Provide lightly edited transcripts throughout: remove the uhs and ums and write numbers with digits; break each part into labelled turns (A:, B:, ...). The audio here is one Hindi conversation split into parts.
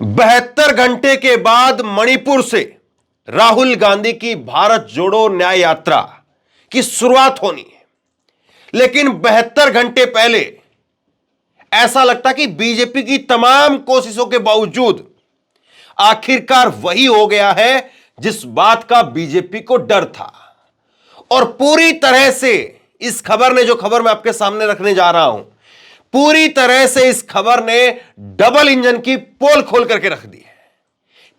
A: 72 घंटे के बाद मणिपुर से राहुल गांधी की भारत जोड़ो न्याय यात्रा की शुरुआत होनी है। लेकिन 72 घंटे पहले ऐसा लगता कि बीजेपी की तमाम कोशिशों के बावजूद आखिरकार वही हो गया है जिस बात का बीजेपी को डर था। और पूरी तरह से इस खबर ने, जो खबर मैं आपके सामने रखने जा रहा हूं, पूरी तरह से इस खबर ने डबल इंजन की पोल खोल करके रख दी है।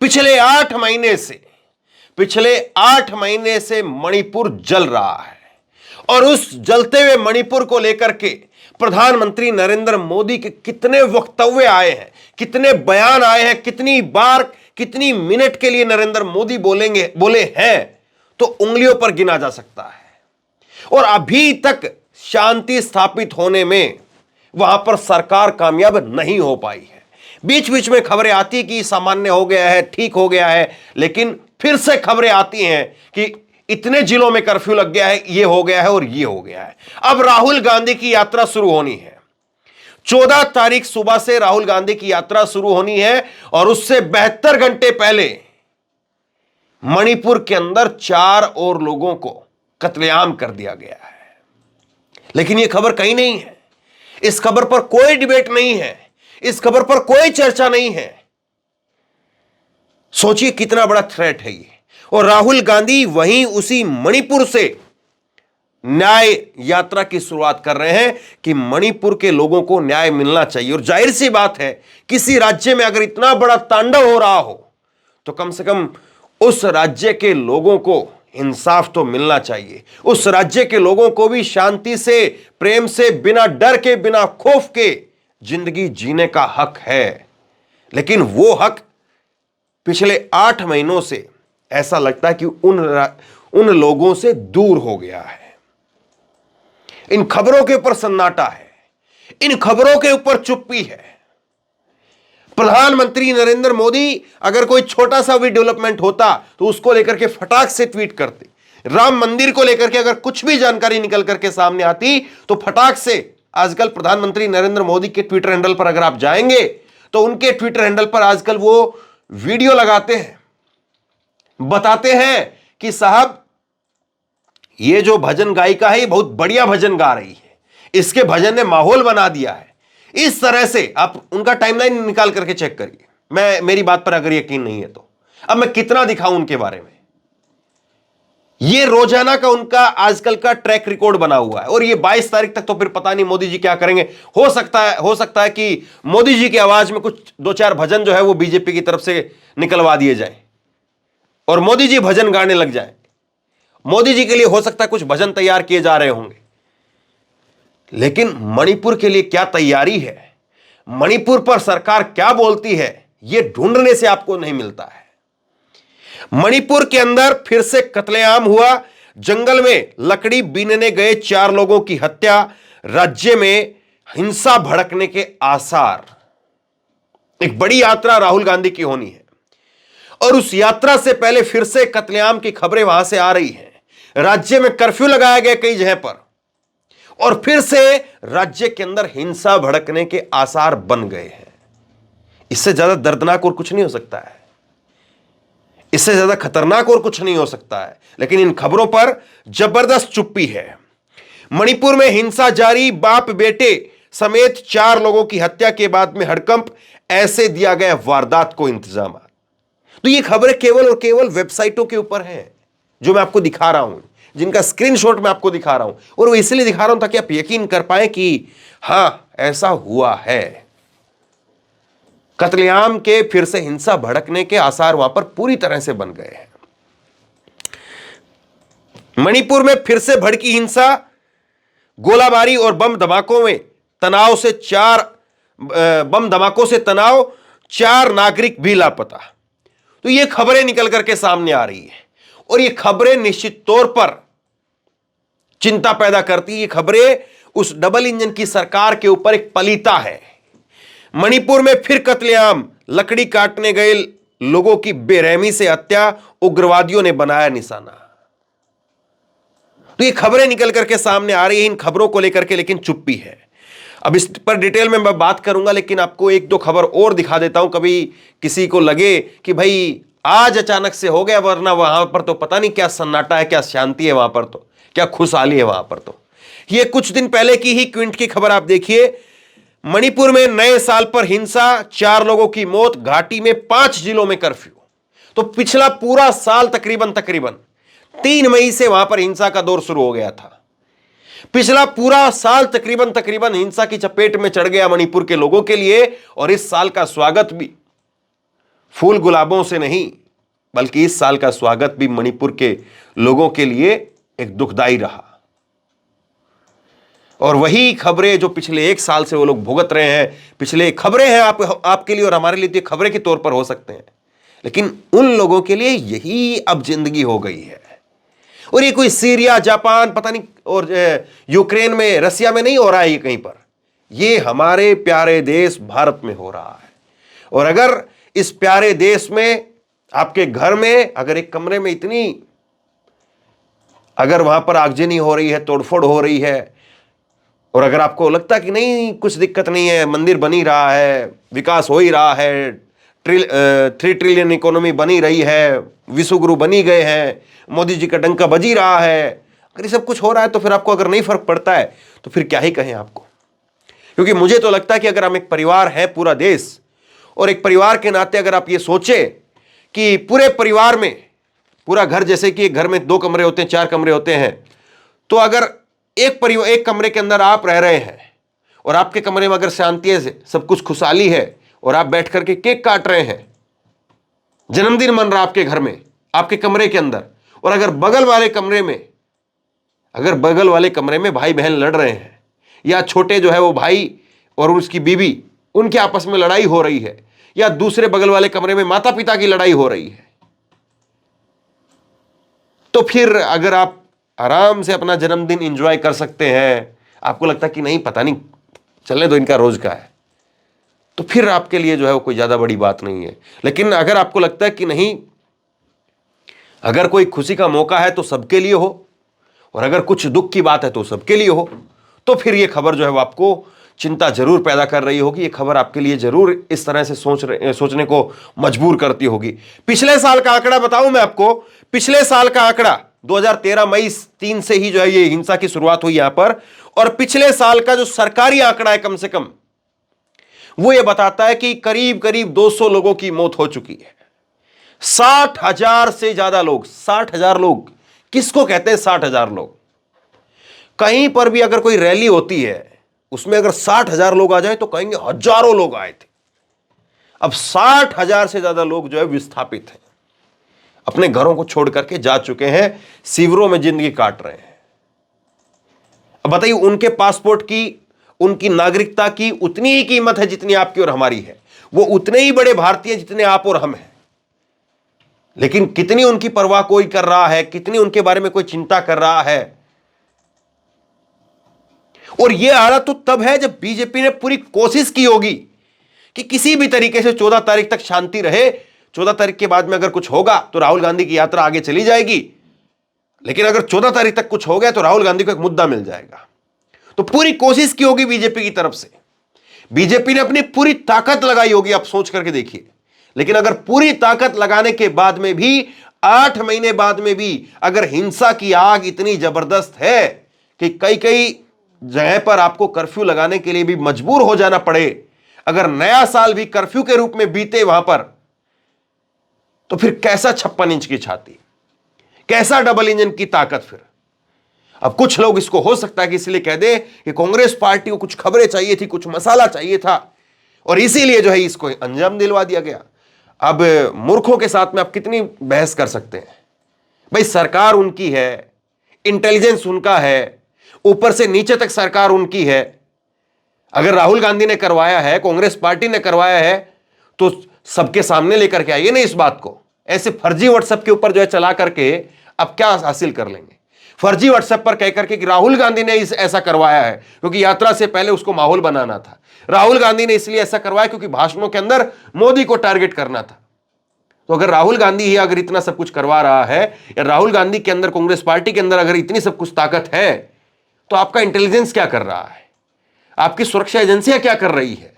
A: पिछले 8 महीने से मणिपुर जल रहा है और उस जलते हुए मणिपुर को लेकर के प्रधानमंत्री नरेंद्र मोदी के कितने वक्तव्य आए हैं, कितने बयान आए हैं, कितनी बार, कितनी मिनट के लिए नरेंद्र मोदी बोले हैं, तो उंगलियों पर गिना जा सकता है। और अभी तक शांति स्थापित होने में वहां पर सरकार कामयाब नहीं हो पाई है। बीच बीच में खबरें आती कि सामान्य हो गया है, ठीक हो गया है, लेकिन फिर से खबरें आती हैं कि इतने जिलों में कर्फ्यू लग गया है, ये हो गया है और ये हो गया है। अब राहुल गांधी की यात्रा शुरू होनी है। 14 तारीख सुबह से राहुल गांधी की यात्रा शुरू होनी है और उससे 72 घंटे पहले मणिपुर के अंदर 4 और लोगों को कत्लेआम कर दिया गया है। लेकिन यह खबर कहीं नहीं है, इस खबर पर कोई डिबेट नहीं है, इस खबर पर कोई चर्चा नहीं है। सोचिए कितना बड़ा थ्रेट है ये। और राहुल गांधी वहीं उसी मणिपुर से न्याय यात्रा की शुरुआत कर रहे हैं कि मणिपुर के लोगों को न्याय मिलना चाहिए। और जाहिर सी बात है, किसी राज्य में अगर इतना बड़ा तांडव हो रहा हो तो कम से कम उस राज्य के लोगों को इंसाफ तो मिलना चाहिए। उस राज्य के लोगों को भी शांति से, प्रेम से, बिना डर के, बिना खौफ के जिंदगी जीने का हक है। लेकिन वो हक पिछले 8 महीनों से ऐसा लगता है कि उन लोगों से दूर हो गया है। इन खबरों के ऊपर सन्नाटा है, इन खबरों के ऊपर चुप्पी है। प्रधानमंत्री नरेंद्र मोदी अगर कोई छोटा सा भी डेवलपमेंट होता तो उसको लेकर के फटाक से ट्वीट करते। राम मंदिर को लेकर के अगर कुछ भी जानकारी निकल करके सामने आती तो फटाक से, आजकल प्रधानमंत्री नरेंद्र मोदी के ट्विटर हैंडल पर अगर आप जाएंगे तो उनके ट्विटर हैंडल पर आजकल वो वीडियो लगाते हैं, बताते हैं कि साहब ये जो भजन गायिका है ये बहुत बढ़िया भजन गा रही है, इसके भजन ने माहौल बना दिया है। इस तरह से आप उनका टाइमलाइन निकाल करके चेक करिए। मेरी बात पर अगर यकीन नहीं है तो अब मैं कितना दिखाऊं उनके बारे में। ये रोजाना का उनका आजकल का ट्रैक रिकॉर्ड बना हुआ है। और ये 22 तारीख तक तो फिर पता नहीं मोदी जी क्या करेंगे। हो सकता है कि मोदी जी की आवाज में कुछ 2-4 भजन जो है वो बीजेपी की तरफ से निकलवा दिए जाए और मोदी जी भजन गाने लग जाए। मोदी जी के लिए हो सकता है कुछ भजन तैयार किए जा रहे होंगे। लेकिन मणिपुर के लिए क्या तैयारी है, मणिपुर पर सरकार क्या बोलती है, यह ढूंढने से आपको नहीं मिलता है। मणिपुर के अंदर फिर से कत्लेआम हुआ। जंगल में लकड़ी बीनने गए 4 लोगों की हत्या। राज्य में हिंसा भड़कने के आसार। एक बड़ी यात्रा राहुल गांधी की होनी है और उस यात्रा से पहले फिर से कत्लेआम की खबरें वहां से आ रही हैं। राज्य में कर्फ्यू लगाया गया कई जगह पर और फिर से राज्य के अंदर हिंसा भड़कने के आसार बन गए हैं। इससे ज्यादा दर्दनाक और कुछ नहीं हो सकता है, इससे ज्यादा खतरनाक और कुछ नहीं हो सकता है। लेकिन इन खबरों पर जबरदस्त चुप्पी है। मणिपुर में हिंसा जारी। बाप बेटे समेत 4 लोगों की हत्या के बाद में हड़कंप। ऐसे दिया गया वारदात को इंतजाम। तो ये खबरें केवल और केवल वेबसाइटों के ऊपर हैं जो मैं आपको दिखा रहा हूं, जिनका स्क्रीनशॉट मैं आपको दिखा रहा हूं। और वो इसलिए दिखा रहा हूं ताकि आप यकीन कर पाए कि हां, ऐसा हुआ है। कत्लेआम के फिर से हिंसा भड़कने के आसार वहां पर पूरी तरह से बन गए हैं। मणिपुर में फिर से भड़की हिंसा। गोलाबारी और बम धमाकों से तनाव। 4 नागरिक भी लापता। तो ये खबरें निकल करके सामने आ रही है और ये खबरें निश्चित तौर पर चिंता पैदा करती है। ये खबरें उस डबल इंजन की सरकार के ऊपर एक पलीता है। मणिपुर में फिर कत्लेआम। लकड़ी काटने गए लोगों की बेरहमी से हत्या। उग्रवादियों ने बनाया निशाना। तो ये खबरें निकल करके सामने आ रही है। इन खबरों को लेकर के लेकिन चुप्पी है। अब इस पर डिटेल में मैं बात करूंगा, लेकिन आपको एक दो खबर और दिखा देता हूं, कभी किसी को लगे कि भाई आज अचानक से हो गया, वरना वहां पर तो पता नहीं क्या सन्नाटा है, क्या शांति है वहां पर, तो क्या खुशहाली है वहां पर। तो ये कुछ दिन पहले की ही क्विंट की खबर आप देखिए। मणिपुर में नए साल पर हिंसा, 4 लोगों की मौत, घाटी में 5 जिलों में कर्फ्यू। तो पिछला पूरा साल तकरीबन 3 मई से वहां पर हिंसा का दौर शुरू हो गया था। पिछला पूरा साल तकरीबन हिंसा की चपेट में चढ़ गया मणिपुर के लोगों के लिए, और इस साल का स्वागत भी फूल गुलाबों से नहीं, बल्कि इस साल का स्वागत भी मणिपुर के लोगों के लिए एक दुखदाई रहा। और वही खबरें जो पिछले 1 साल से वो लोग भुगत रहे हैं, पिछले खबरें हैं आपके लिए और हमारे लिए तो खबरें के तौर पर हो सकते हैं, लेकिन उन लोगों के लिए यही अब जिंदगी हो गई है। और ये कोई सीरिया, जापान, पता नहीं, और यूक्रेन में, रसिया में नहीं हो रहा है ये कहीं पर, ये हमारे प्यारे देश भारत में हो रहा है। और अगर इस प्यारे देश में आपके घर में अगर एक कमरे में इतनी, अगर वहां पर आगजनी हो रही है, तोड़फोड़ हो रही है, और अगर आपको लगता है कि नहीं कुछ दिक्कत नहीं है, मंदिर बन ही रहा है, विकास हो ही रहा है, 3 ट्रिलियन इकोनॉमी बनी रही है, विश्वगुरु बनी गए हैं, मोदी जी का डंका बज ही रहा है, अगर ये सब कुछ हो रहा है, तो फिर आपको अगर नहीं फर्क पड़ता है तो फिर क्या ही कहें आपको। क्योंकि मुझे तो लगता है कि अगर हम एक परिवार है, पूरा देश, और एक परिवार के नाते अगर आप ये सोचे कि पूरे परिवार में, पूरा घर, जैसे कि एक घर में 2 कमरे होते हैं, 4 कमरे होते हैं, तो अगर एक कमरे के अंदर आप रह रहे हैं और आपके कमरे में अगर शांति है, सब कुछ खुशहाली है, और आप बैठ करके केक काट रहे हैं, जन्मदिन मन रहा आपके घर में, आपके कमरे के अंदर, और अगर बगल वाले कमरे में भाई बहन लड़ रहे हैं, या छोटे जो है वो भाई और उसकी बीवी, उनके आपस में लड़ाई हो रही है, या दूसरे बगल वाले कमरे में माता पिता की लड़ाई हो रही है, तो फिर अगर आप आराम से अपना जन्मदिन एंजॉय कर सकते हैं, आपको लगता है कि नहीं पता नहीं चलने दो, इनका रोज का है, तो फिर आपके लिए जो है वो कोई ज्यादा बड़ी बात नहीं है। लेकिन अगर आपको लगता है कि नहीं, अगर कोई खुशी का मौका है तो सबके लिए हो, और अगर कुछ दुख की बात है तो सबके लिए हो, तो फिर ये खबर जो है वो आपको चिंता जरूर पैदा कर रही होगी। ये खबर आपके लिए जरूर इस तरह से सोचने को मजबूर करती होगी। पिछले साल का आंकड़ा बताऊं मैं आपको, पिछले साल का आंकड़ा 2013 मई 3 से ही जो है ये हिंसा की शुरुआत हुई यहां पर, और पिछले साल का जो सरकारी आंकड़ा है कम से कम, वो ये बताता है कि करीब करीब 200 लोगों की मौत हो चुकी है। 60,000 से ज्यादा लोग, 60,000 लोग किसको कहते हैं? 60,000 लोग। कहीं पर भी अगर कोई रैली होती है, उसमें अगर 60,000 लोग आ जाए तो कहेंगे हजारों लोग आए थे। अब 60,000 से ज्यादा लोग जो है विस्थापित हैं, अपने घरों को छोड़ करके जा चुके हैं, शिविरों में जिंदगी काट रहे हैं। अब बताइए, उनके पासपोर्ट की, उनकी नागरिकता की उतनी ही कीमत है जितनी आपकी और हमारी है, वो उतने ही बड़े भारतीय जितने आप और हम हैं। लेकिन कितनी उनकी परवाह कोई कर रहा है, कितनी उनके बारे में कोई चिंता कर रहा है। और यह हालत तो तब है जब बीजेपी ने पूरी कोशिश की होगी कि किसी भी तरीके से 14 तारीख तक शांति रहे। 14 तारीख के बाद में अगर कुछ होगा तो राहुल गांधी की यात्रा आगे चली जाएगी, लेकिन अगर 14 तारीख तक कुछ हो गया तो राहुल गांधी को एक मुद्दा मिल जाएगा। तो पूरी कोशिश की होगी बीजेपी की तरफ से, बीजेपी ने अपनी पूरी ताकत लगाई होगी, आप सोच करके देखिए। लेकिन अगर पूरी ताकत लगाने के बाद में भी, 8 महीने बाद में भी, अगर हिंसा की आग इतनी जबरदस्त है कि कई कई जगह पर आपको कर्फ्यू लगाने के लिए भी मजबूर हो जाना पड़े, अगर नया साल भी कर्फ्यू के रूप में बीते वहां पर, तो फिर कैसा 56 इंच की छाती, कैसा डबल इंजन की ताकत। फिर अब कुछ लोग इसको हो सकता है कि इसलिए कह दे कि कांग्रेस पार्टी को कुछ खबरें चाहिए थी, कुछ मसाला चाहिए था, और इसीलिए जो है इसको अंजाम दिलवा दिया गया। अब मूर्खों के साथ में आप कितनी बहस कर सकते हैं? भाई सरकार उनकी है, इंटेलिजेंस उनका है, ऊपर से नीचे तक सरकार उनकी है। अगर राहुल गांधी ने करवाया है, कांग्रेस पार्टी ने करवाया है, तो सबके सामने लेकर के आइए ना इस बात को। ऐसे फर्जी व्हाट्सएप के ऊपर जो है चला करके अब क्या हासिल कर लेंगे? फर्जी व्हाट्सएप पर कह करके कि राहुल गांधी ने ऐसा करवाया है क्योंकि यात्रा से पहले उसको माहौल बनाना था, राहुल गांधी ने इसलिए ऐसा करवाया क्योंकि भाषणों के अंदर मोदी को टारगेट करना था। तो अगर राहुल गांधी ही अगर इतना सब कुछ करवा रहा है, या राहुल गांधी के अंदर, कांग्रेस पार्टी के अंदर अगर इतनी सब कुछ ताकत है, तो आपका इंटेलिजेंस क्या कर रहा है? आपकी सुरक्षा एजेंसियां क्या कर रही है?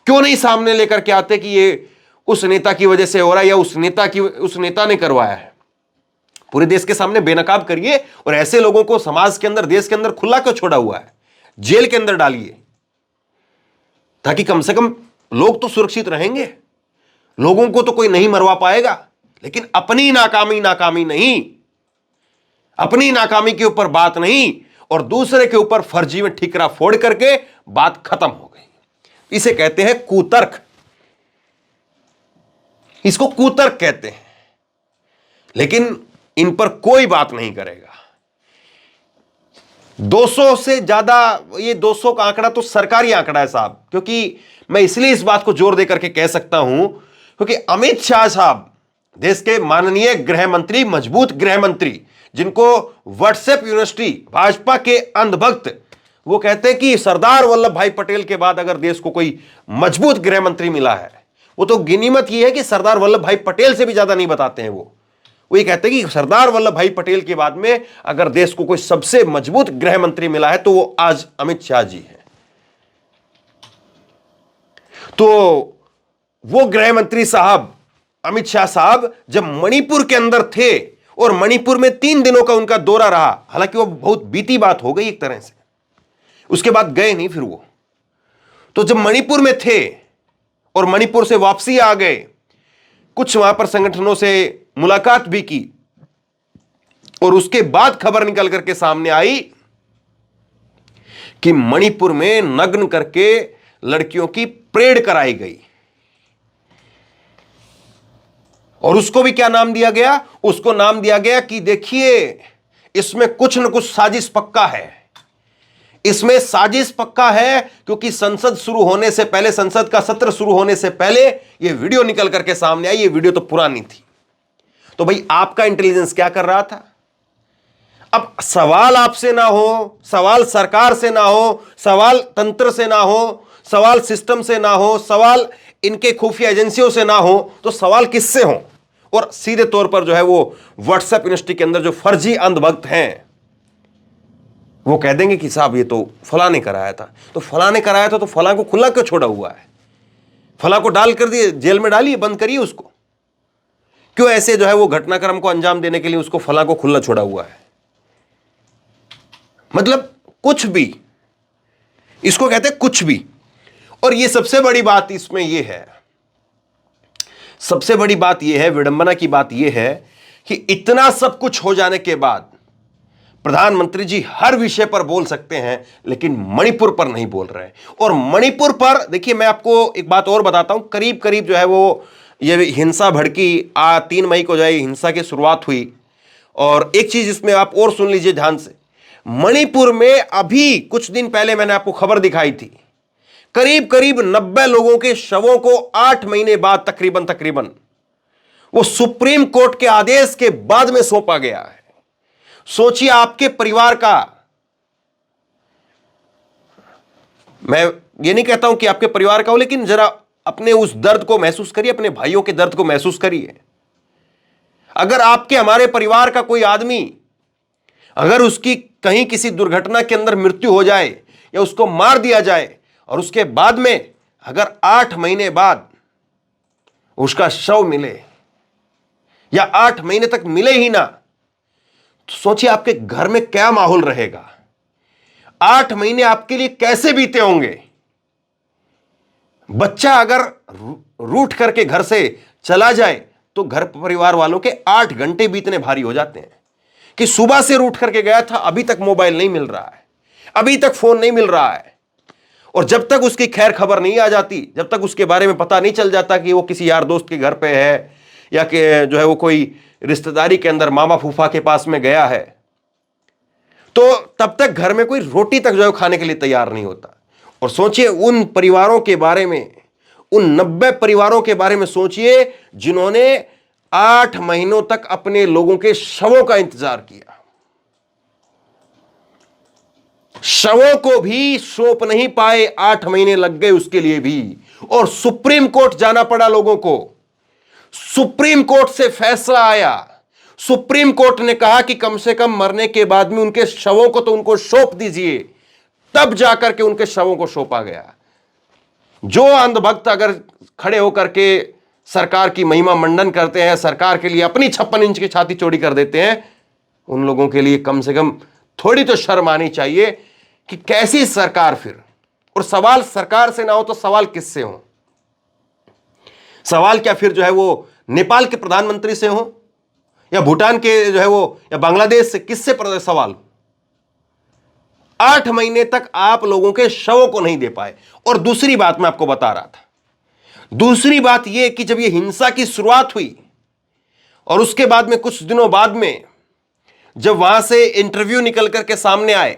A: क्यों नहीं सामने लेकर के आते कि ये उस नेता की वजह से हो रहा है या उस नेता ने करवाया है? पूरे देश के सामने बेनकाब करिए और ऐसे लोगों को समाज के अंदर, देश के अंदर खुला क्यों छोड़ा हुआ है? जेल के अंदर डालिए, ताकि कम से कम लोग तो सुरक्षित रहेंगे। लोगों को तो कोई नहीं मरवा पाएगा, लेकिन अपनी नाकामी नहीं, अपनी नाकामी के ऊपर बात नहीं और दूसरे के ऊपर फर्जी में ठिकरा फोड़ करके बात खत्म हो गई। इसे कहते हैं कुतर्क, इसको कुतर्क कहते हैं। लेकिन इन पर कोई बात नहीं करेगा। 200 से ज्यादा, ये 200 का आंकड़ा तो सरकारी आंकड़ा है साहब, क्योंकि मैं इसलिए इस बात को जोर देकर के कह सकता हूं क्योंकि अमित शाह साहब, देश के माननीय गृह मंत्री, मजबूत गृह मंत्री, जिनको व्हाट्सएप यूनिवर्सिटी, भाजपा के अंधभक्त, वो कहते हैं कि सरदार वल्लभ भाई पटेल के बाद अगर देश को कोई मजबूत गृह मंत्री मिला है, वो तो गिनीमत ये है कि सरदार वल्लभ भाई पटेल से भी ज्यादा नहीं बताते हैं। वो ये कहते हैं कि सरदार वल्लभ भाई पटेल के बाद में अगर देश को कोई सबसे मजबूत गृह मंत्री मिला है तो वो आज अमित शाह जी हैं। तो वो गृह मंत्री साहब, अमित शाह साहब, जब मणिपुर के अंदर थे और मणिपुर में 3 दिनों का उनका दौरा रहा, हालांकि वो बहुत बीती बात हो गई एक तरह से, उसके बाद गए नहीं फिर वो। तो जब मणिपुर में थे और मणिपुर से वापसी आ गए, कुछ वहां पर संगठनों से मुलाकात भी की और उसके बाद खबर निकल करके सामने आई कि मणिपुर में नग्न करके लड़कियों की परेड कराई गई। और उसको भी क्या नाम दिया गया? उसको नाम दिया गया कि देखिए इसमें कुछ न कुछ साजिश पक्का है, इसमें साजिश पक्का है, क्योंकि संसद शुरू होने से पहले, संसद का सत्र शुरू होने से पहले यह वीडियो निकल करके सामने आई। यह वीडियो तो पुरानी थी। तो भाई आपका इंटेलिजेंस क्या कर रहा था? अब सवाल आपसे ना हो, सवाल सरकार से ना हो, सवाल तंत्र से ना हो, सवाल सिस्टम से ना हो, सवाल इनके खुफिया एजेंसियों से ना हो, तो सवाल किससे हो? और सीधे तौर पर जो है वो व्हाट्सएप यूनिवर्सिटी के अंदर जो फर्जी अंधभक्त हैं वो कह देंगे कि साहब ये तो फलां ने कराया था। तो फलां ने कराया था तो फलां को खुला क्यों छोड़ा हुआ है? फलां को डाल कर दिए, जेल में डालिए, बंद करिए उसको। क्यों ऐसे जो है वो घटनाक्रम को अंजाम देने के लिए उसको फलां को खुला छोड़ा हुआ है? मतलब कुछ भी, इसको कहते हैं कुछ भी। और ये सबसे बड़ी बात इसमें ये है, सबसे बड़ी बात ये है, विडंबना की बात ये है कि इतना सब कुछ हो जाने के बाद प्रधानमंत्री जी हर विषय पर बोल सकते हैं, लेकिन मणिपुर पर नहीं बोल रहे। और मणिपुर पर देखिए, मैं आपको एक बात और बताता हूं, करीब करीब जो है वो ये हिंसा भड़की, 3 मई को जो है हिंसा की शुरुआत हुई। और एक चीज इसमें आप और सुन लीजिए ध्यान से, मणिपुर में अभी कुछ दिन पहले मैंने आपको खबर दिखाई थी, करीब करीब 90 लोगों के शवों को 8 महीने बाद तकरीबन वो सुप्रीम कोर्ट के आदेश के बाद में सौंपा गया है। सोचिए आपके परिवार का, मैं ये नहीं कहता हूं कि आपके परिवार का हो, लेकिन जरा अपने उस दर्द को महसूस करिए, अपने भाइयों के दर्द को महसूस करिए। अगर आपके, हमारे परिवार का कोई आदमी, अगर उसकी कहीं किसी दुर्घटना के अंदर मृत्यु हो जाए या उसको मार दिया जाए और उसके बाद में अगर 8 महीने बाद उसका शव मिले या 8 महीने तक मिले ही ना, तो सोचिए आपके घर में क्या माहौल रहेगा। 8 महीने आपके लिए कैसे बीते होंगे। बच्चा अगर रूठ करके घर से चला जाए तो घर परिवार वालों के 8 घंटे बीतने भारी हो जाते हैं कि सुबह से रूठ करके गया था, अभी तक मोबाइल नहीं मिल रहा है, अभी तक फोन नहीं मिल रहा है। और जब तक उसकी खैर खबर नहीं आ जाती, जब तक उसके बारे में पता नहीं चल जाता कि वो किसी यार दोस्त के घर पे है या कि जो है वो कोई रिश्तेदारी के अंदर मामा फूफा के पास में गया है, तो तब तक घर में कोई रोटी तक जो है खाने के लिए तैयार नहीं होता। और सोचिए उन परिवारों के बारे में, उन 90 परिवारों के बारे में सोचिए जिन्होंने 8 महीनों तक अपने लोगों के शवों का इंतजार किया। शवों को भी सौंप नहीं पाए, 8 महीने लग गए उसके लिए भी। और सुप्रीम कोर्ट जाना पड़ा लोगों को। सुप्रीम कोर्ट से फैसला आया, सुप्रीम कोर्ट ने कहा कि कम से कम मरने के बाद में उनके शवों को तो उनको सौंप दीजिए, तब जाकर के उनके शवों को सौंपा गया। जो अंधभक्त अगर खड़े होकर के सरकार की महिमा मंडन करते हैं, सरकार के लिए अपनी 56 इंच की छाती चौड़ी कर देते हैं, उन लोगों के लिए कम से कम थोड़ी तो शर्म आनी चाहिए कि कैसी सरकार फिर। और सवाल सरकार से ना हो तो सवाल किससे हो? सवाल क्या फिर जो है वो नेपाल के प्रधानमंत्री से हो, या भूटान के जो है वो, या बांग्लादेश से? किससे सवाल? 8 महीने तक आप लोगों के शवों को नहीं दे पाए। और दूसरी बात मैं आपको बता रहा था, दूसरी बात यह कि जब यह हिंसा की शुरुआत हुई और उसके बाद में कुछ दिनों बाद में जब वहां से इंटरव्यू निकल करके सामने आए,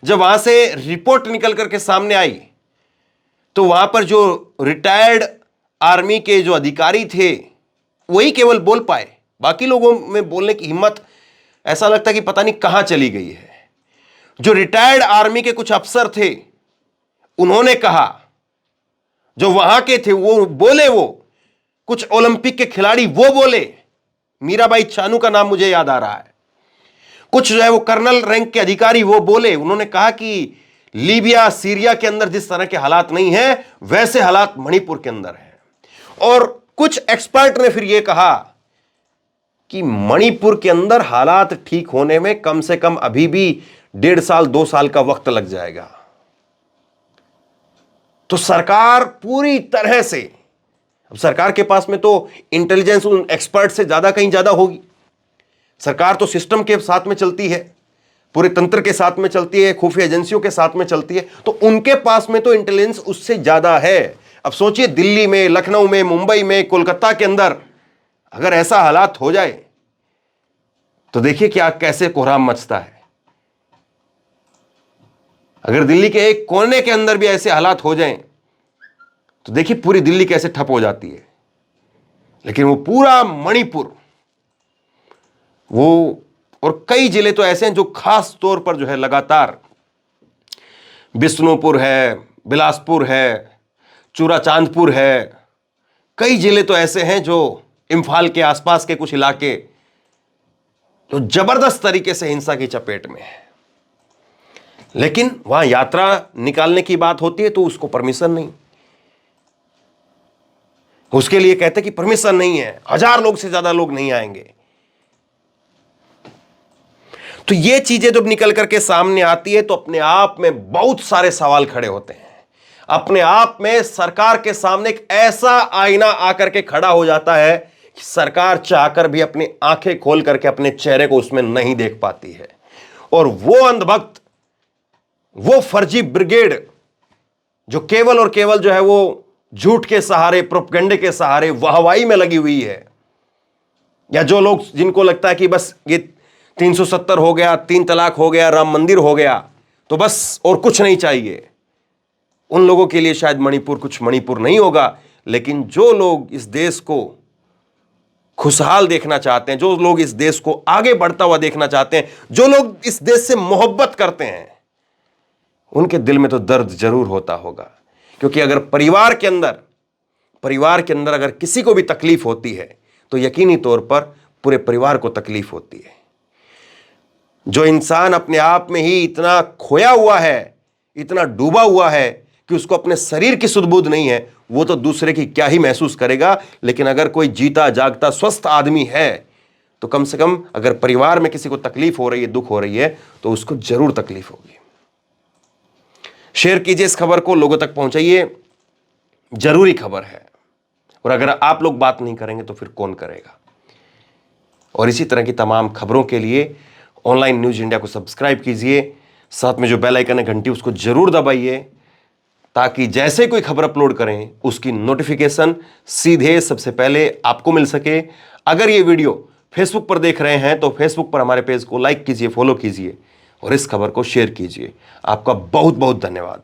A: जब वहां से रिपोर्ट निकल करके सामने आई, तो वहां पर जो रिटायर्ड आर्मी के जो अधिकारी थे वही केवल बोल पाए। बाकी लोगों में बोलने की हिम्मत ऐसा लगता कि पता नहीं कहां चली गई है। जो रिटायर्ड आर्मी के कुछ अफसर थे उन्होंने कहा, जो वहां के थे वो बोले, वो कुछ ओलंपिक के खिलाड़ी वो बोले, मीराबाई चानू का नाम मुझे याद आ रहा है, कुछ जो है वो कर्नल रैंक के अधिकारी वो बोले, उन्होंने कहा कि लीबिया सीरिया के अंदर जिस तरह के हालात नहीं है वैसे हालात मणिपुर के अंदर है। और कुछ एक्सपर्ट ने फिर यह कहा कि मणिपुर के अंदर हालात ठीक होने में कम से कम अभी भी 1.5 साल 2 साल का वक्त लग जाएगा। तो सरकार पूरी तरह से, अब सरकार के पास में तो इंटेलिजेंस उन एक्सपर्ट से ज्यादा कहीं ज्यादा होगी। सरकार तो सिस्टम के साथ में चलती है, पूरे तंत्र के साथ में चलती है, खुफिया एजेंसियों के साथ में चलती है, तो उनके पास में तो इंटेलिजेंस उससे ज्यादा है। अब सोचिए, दिल्ली में, लखनऊ में, मुंबई में, कोलकाता के अंदर अगर ऐसा हालात हो जाए तो देखिए क्या कैसे कोहराम मचता है। अगर दिल्ली के एक कोने के अंदर भी ऐसे हालात हो जाएं तो देखिए पूरी दिल्ली कैसे ठप हो जाती है। लेकिन वो पूरा मणिपुर, वो और कई जिले तो ऐसे हैं जो खास तौर पर जो है लगातार, बिष्णुपुर है, बिलासपुर है, चूराचांदपुर है, कई जिले तो ऐसे हैं जो इम्फाल के आसपास के कुछ इलाके जो जबरदस्त तरीके से हिंसा की चपेट में है। लेकिन वहां यात्रा निकालने की बात होती है तो उसको परमिशन नहीं, उसके लिए कहते कि परमिशन नहीं है, 1000 लोग से ज्यादा लोग नहीं आएंगे। तो ये चीजें जब निकल करके सामने आती है तो अपने आप में बहुत सारे सवाल खड़े होते हैं। अपने आप में सरकार के सामने एक ऐसा आईना आकर के खड़ा हो जाता है कि सरकार चाहकर भी अपनी आंखें खोल करके अपने चेहरे को उसमें नहीं देख पाती है। और वो अंधभक्त, वो फर्जी ब्रिगेड जो केवल और केवल जो है वो झूठ के सहारे, प्रोपगंडे के सहारे वाहवाही में लगी हुई है, या जो लोग जिनको लगता है कि बस ये 370 हो गया, 3 तलाक हो गया, राम मंदिर हो गया तो बस और कुछ नहीं चाहिए, उन लोगों के लिए शायद मणिपुर कुछ मणिपुर नहीं होगा। लेकिन जो लोग इस देश को खुशहाल देखना चाहते हैं, जो लोग इस देश को आगे बढ़ता हुआ देखना चाहते हैं, जो लोग इस देश से मोहब्बत करते हैं, उनके दिल में तो दर्द जरूर होता होगा। क्योंकि अगर परिवार के अंदर अगर किसी को भी तकलीफ होती है तो यकीनी तौर पर पूरे परिवार को तकलीफ होती है। जो इंसान अपने आप में ही इतना खोया हुआ है, इतना डूबा हुआ है कि उसको अपने शरीर की सुध-बुध नहीं है, वो तो दूसरे की क्या ही महसूस करेगा। लेकिन अगर कोई जीता जागता स्वस्थ आदमी है तो कम से कम अगर परिवार में किसी को तकलीफ हो रही है, दुख हो रही है, तो उसको जरूर तकलीफ होगी। शेयर कीजिए इस खबर को, लोगों तक पहुंचाइए, जरूरी खबर है। और अगर आप लोग बात नहीं करेंगे तो फिर कौन करेगा। और इसी तरह की तमाम खबरों के लिए ऑनलाइन न्यूज इंडिया को सब्सक्राइब कीजिए, साथ में जो बेल आइकन है घंटी उसको जरूर दबाइए, ताकि जैसे कोई खबर अपलोड करें उसकी नोटिफिकेशन सीधे सबसे पहले आपको मिल सके। अगर ये वीडियो फेसबुक पर देख रहे हैं तो फेसबुक पर हमारे पेज को लाइक कीजिए, फॉलो कीजिए और इस खबर को शेयर कीजिए। आपका बहुत बहुत धन्यवाद।